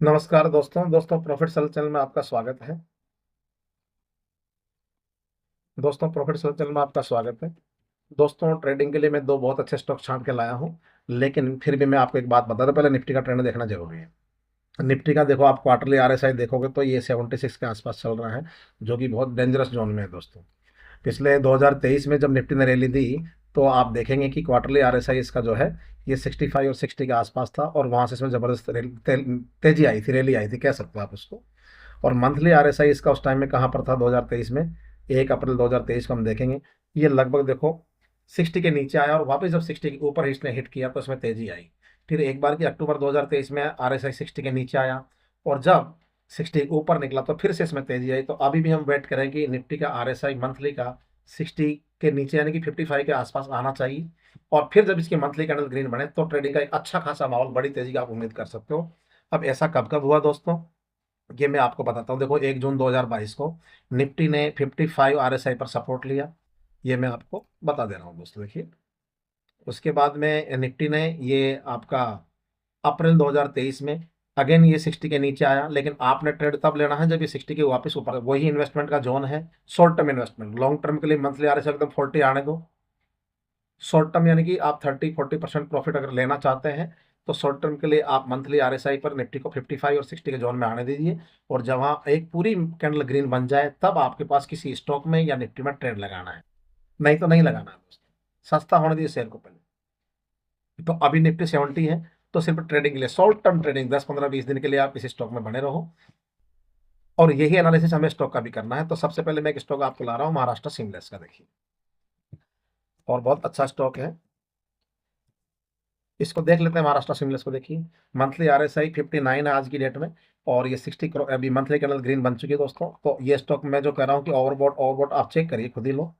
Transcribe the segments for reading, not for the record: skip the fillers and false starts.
नमस्कार दोस्तों profit cell channel में आपका स्वागत है। दोस्तों ट्रेडिंग के लिए मैं दो बहुत अच्छे स्टॉक छांट के लाया हूं, लेकिन फिर भी मैं आपको एक बात बता दूं, पहले निफ्टी का ट्रेंड देखना जरूरी है। निफ्टी का देखो, आप क्वार्टरली आरएसआई देखोगे तो ये 76 के आसपास चल रहा है, जो कि बहुत डेंजरस जोन में है दोस्तों। पिछले 2023 में जब निफ्टी ने रैली दी, तो आप देखेंगे कि क्वार्टरली आरएसआई इसका जो है ये 65 और 60 के आसपास था, और वहां से इसमें जबरदस्त तेजी आई थी, रैली आई थी, कह सकते हो आप उसको। और मंथली आरएसआई इसका उस टाइम में कहाँ पर था 2023 में, 1 अप्रैल 2023 को हम देखेंगे, ये लगभग देखो 60 के नीचे आया, और वापस जब 60 के ऊपर इसने हिट किया तो इसमें तेजी आई। फिर एक बार की अक्टूबर 2023 में आरएसआई 60 के नीचे आया, और जब 60 के ऊपर निकला तो फिर से इसमें तेजी आई। तो अभी भी हम वेट करें कि निफ्टी का आरएसआई मंथली का 60 के नीचे यानी कि 55 के आसपास आना चाहिए, और फिर जब इसकी मंथली कैंडल ग्रीन बने तो ट्रेडिंग का एक अच्छा खासा माहौल, बड़ी तेजी का आप उम्मीद कर सकते हो। अब ऐसा कब कब हुआ दोस्तों, ये मैं आपको बताता हूँ। देखो 1 जून 2022 को निफ्टी ने 55 आरएसआई पर सपोर्ट लिया, ये मैं आपको बता दे रहा हूँ दोस्तों, देखिए। उसके बाद में निफ्टी ने ये आपका अप्रैल 2023 में अगेन ये 60 के नीचे आया, लेकिन आपने ट्रेड तब लेना है जब ये 60 के वापस ऊपर, वही इन्वेस्टमेंट का जोन है। Short term investment, long term के लिए मंथली आरएसआई एकदम 40 आने दो। शॉर्ट टर्म यानी कि आप 30-40% प्रॉफिट अगर लेना चाहते हैं, तो शॉर्ट टर्म के लिए आप मंथली आरएसआई पर निफ्टी को 55 और 60 के जोन में आने दीजिए, और जब वहाँ एक पूरी कैंडल ग्रीन बन जाए तब आपके पास किसी स्टॉक में या निफ्टी में ट्रेड लगाना है, नहीं तो नहीं लगाना है दोस्तों। सस्ता होने दीजिए शेयर को पहले। तो अभी निफ्टी 70 है, तो सिर्फ ट्रेडिंग के लिए, शॉर्ट टर्म ट्रेडिंग 10-15-20 दिन के लिए आप इस स्टॉक में बने रहो, और यही एनालिसिस हमें स्टॉक का भी करना है। तो सबसे पहले मैं एक स्टॉक आपको ला रहा हूँ, महाराष्ट्र सीमलेस का, देखिए, और बहुत अच्छा स्टॉक है। इसको देख लेते हैं, महाराष्ट्र सिमलेस को देखिए। मंथली आरएसआई 59 है आज की डेट में, और ये 60 करोड़ अभी मंथली कैंडल ग्रीन बन चुकी है दोस्तों। तो ये स्टॉक मैं जो कह रहा हूँ कि ओवरबॉट ओवरबॉट, आप चेक करिए, खुद ही लो।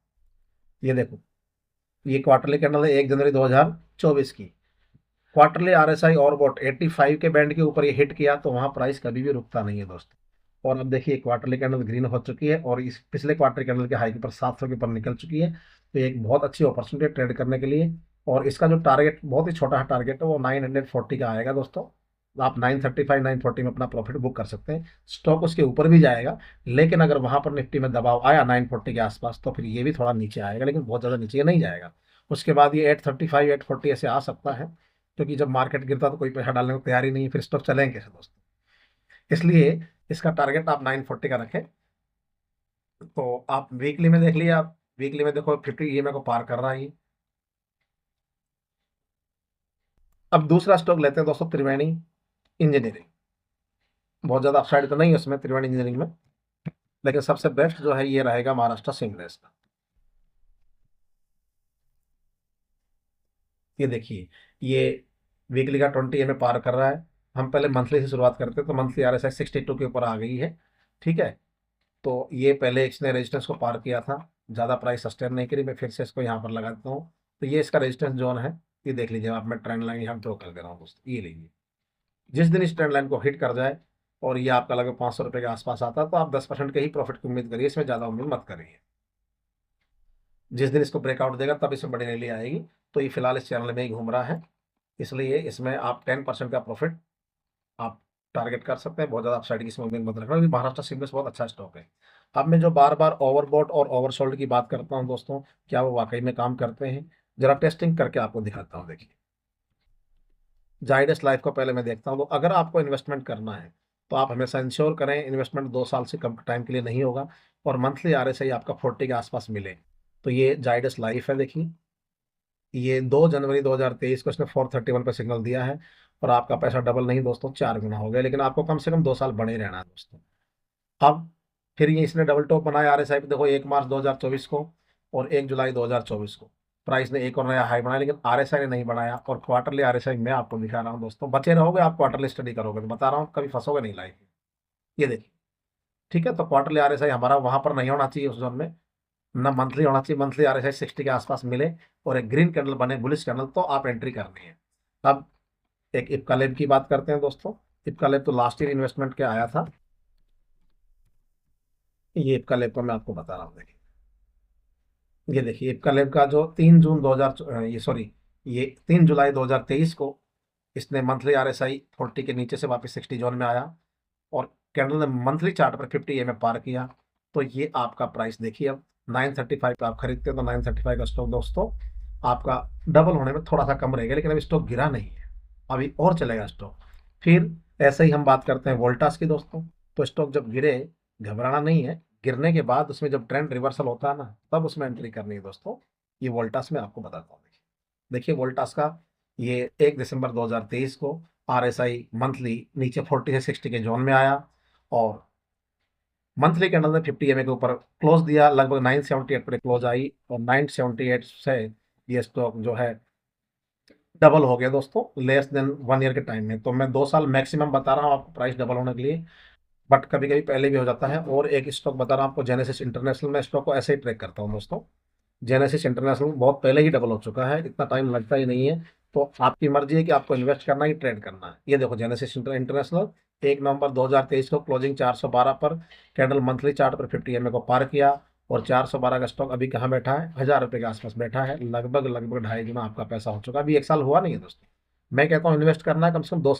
ये देखो, ये क्वार्टरली कैंडल है 1 जनवरी 2024 की। क्वार्टरली आरएसआई ओवरबॉट 85 के बैंड के ऊपर ये हिट किया, तो वहां प्राइस कभी भी रुकता नहीं है दोस्तों। और अब देखिए क्वार्टरली कैंडल ग्रीन हो चुकी है, और इस पिछले क्वार्टर कैंडल के हाई के ऊपर 700 के ऊपर निकल चुकी है। तो ये एक बहुत अच्छी अपॉर्चुनिटी ट्रेड करने के लिए। और इसका जो टारगेट, बहुत ही छोटा टारगेट है, वो 940 का आएगा दोस्तों। आप 935 940 में अपना प्रॉफिट बुक कर सकते हैं। स्टॉक उसके ऊपर भी जाएगा, लेकिन अगर वहां पर निफ्टी में दबाव आया 940 के आसपास, तो फिर ये भी थोड़ा नीचे आएगा, लेकिन बहुत ज़्यादा नीचे नहीं जाएगा। उसके बाद ये 835 840 ऐसे आ सकता है, क्योंकि जब मार्केट गिरता तो कोई पैसा डालने को तैयार ही नहीं है, फिर स्टॉक चलेंगे कैसे दोस्तों। इसलिए इसका टारगेट आप 940 का रखें। तो आप वीकली में देख लिया, आप वीकली में देखो 50 ईएमए को पार कर रहा है ये। अब दूसरा स्टॉक लेते हैं दोस्तों, त्रिवेणी इंजीनियरिंग। बहुत ज़्यादा अपसाइड तो नहीं है उसमें त्रिवेणी इंजीनियरिंग में, लेकिन सबसे बेस्ट जो है ये रहेगा महाराष्ट्र सीमलेस का। ये देखिए, ये वीकली का 20 ईएमए पार कर रहा है। हम पहले मंथली से शुरुआत करते हैं, तो मंथली आरएसआई 62 के ऊपर आ गई है, ठीक है। तो ये पहले इसने रेजिस्टेंस को पार किया था, ज़्यादा प्राइस सस्टेन नहीं करी। मैं फिर से इसको यहाँ पर लगा देता हूँ, तो ये इसका रेजिस्टेंस जोन है। ये देख लीजिए आप, मैं ट्रेंड लाइन यहाँ ड्रॉ कर दे रहा हूँ दोस्तों, ये लीजिए। जिस दिन इस ट्रेंड लाइन को हिट कर जाए और ये आपका लगभग 500 रुपये के आसपास आता है, तो आप 10% के ही प्रॉफिट की उम्मीद करिए, इसमें ज़्यादा उम्मीद मत करिए। जिस दिन इसको ब्रेकआउट देगा तब इसमें बड़ी रैली आएगी। तो ये फिलहाल इस चैनल में ही घूम रहा है, इसलिए इसमें आप 10% का प्रॉफिट आप टारगेट कर सकते हैं। बहुत ज़्यादा अपसाइड की इसमें उम्मीद मत रखना, क्योंकि महाराष्ट्र सीमेंट्स बहुत अच्छा स्टॉक है। अब मैं जो बार बार ओवरबॉट और ओवरसोल्ड की बात करता हूं दोस्तों, क्या वो वाकई में काम करते हैं, जरा टेस्टिंग करके आपको दिखाता हूं। देखिए, जाइडस लाइफ को पहले मैं देखता हूं। तो अगर आपको इन्वेस्टमेंट करना है, तो आप हमेशा इंश्योर करें इन्वेस्टमेंट 2 साल से कम टाइम के लिए नहीं होगा, और मंथली आरएसआई आपका 40 के आसपास मिले। तो ये जाइडस लाइफ है, देखिए। ये 2 जनवरी 2023 को इसने 431 पर सिग्नल दिया है, और आपका पैसा डबल नहीं दोस्तों, 4 गुना हो गया। लेकिन आपको कम से कम 2 साल बने ही रहना है दोस्तों। अब फिर ये इसने डबल टॉप बनाया आरएसआई पे, देखो 1 मार्च 2024 को और 1 जुलाई 2024 को प्राइस ने एक और नया हाई बनाया, लेकिन आरएसआई ने नहीं बनाया। और क्वार्टरली आरएसआई मैं आपको दिखा रहा हूँ दोस्तों, बचे रहोगे आप, क्वार्टरली स्टडी करोगे तो बता रहा हूँ कभी फंसोगे नहीं लाइफ में। ये देखिए, ठीक है। तो क्वार्टरली आरएसआई हमारा वहां पर नहीं होना चाहिए उस जोन में, ना मंथली होना चाहिए। मंथली आरएसआई 60 के आसपास मिले और एक ग्रीन कैंडल बने, बुलिश कैंडल, तो आप एंट्री करनी है। अब एक इप्का लैब की बात करते हैं दोस्तों। इप्का लैब तो लास्ट ईयर इन्वेस्टमेंट के आया था। ये इप्का लैब को मैं आपको बता रहा हूँ, देखिए। ये देखिए, इप्का लैब का जो 3 जून 2000, ये सॉरी, ये 3 जुलाई 2023 को इसने मंथली RSI 40 के नीचे से वापस 60 जोन में आया और कैंडल ने मंथली चार्ट पर 50 EMA पार किया। तो ये आपका प्राइस देखिए, अब 935 पे आप खरीदते हो तो 935 का स्टॉक दोस्तों आपका डबल होने में थोड़ा सा कम रहेगा, लेकिन अभी स्टॉक गिरा नहीं है, अभी और चलेगा स्टॉक। फिर ऐसे ही हम बात करते हैं वोल्टास की दोस्तों। तो स्टॉक जब गिरे, घबराना नहीं है, गिरने के बाद उसमें जब ट्रेंड रिवर्सल होता है ना, तब उसमें एंट्री करनी है दोस्तों। ये वोल्टास में आपको बताता हूँ। देखिए वोल्टास का ये 1 दिसंबर 2023 को RSI मंथली नीचे 40 से 60 के जोन में आया और मंथली कैंडल ने 50 EMA के ऊपर क्लोज दिया, लगभग 978 पर क्लोज आई और 978 से ये स्टॉक जो है डबल हो गया दोस्तों लेस देन 1 ईयर के टाइम में। तो मैं 2 साल मैक्सिमम बता रहा हूँ आपको प्राइस डबल होने के लिए, बट कभी कभी पहले भी हो जाता है। और एक स्टॉक बता रहा हूँ आपको, जेनेसिस इंटरनेशनल। में स्टॉक को ऐसे ही ट्रैक करता हूँ दोस्तों। जेनेसिस इंटरनेशनल बहुत पहले ही डबल हो चुका है, इतना टाइम लगता ही नहीं है। तो आपकी मर्जी है कि आपको इन्वेस्ट करना है कि ट्रेड करना है। ये देखो जेनेसिस इंटरनेशनल 1 नवंबर 2023 को क्लोजिंग 412 पर, कैंडल मंथली चार्ट पर 50 EMA को पार किया और 412 का स्टॉक अभी कहाँ बैठा है, 1000 रुपये के आसपास बैठा है। लगभग लगभग 2.5 गुना आपका पैसा हो चुका है। अभी 1 साल हुआ नहीं है दोस्तों। मैं कहता हूँ इन्वेस्ट करना है कम से कम 2 साल।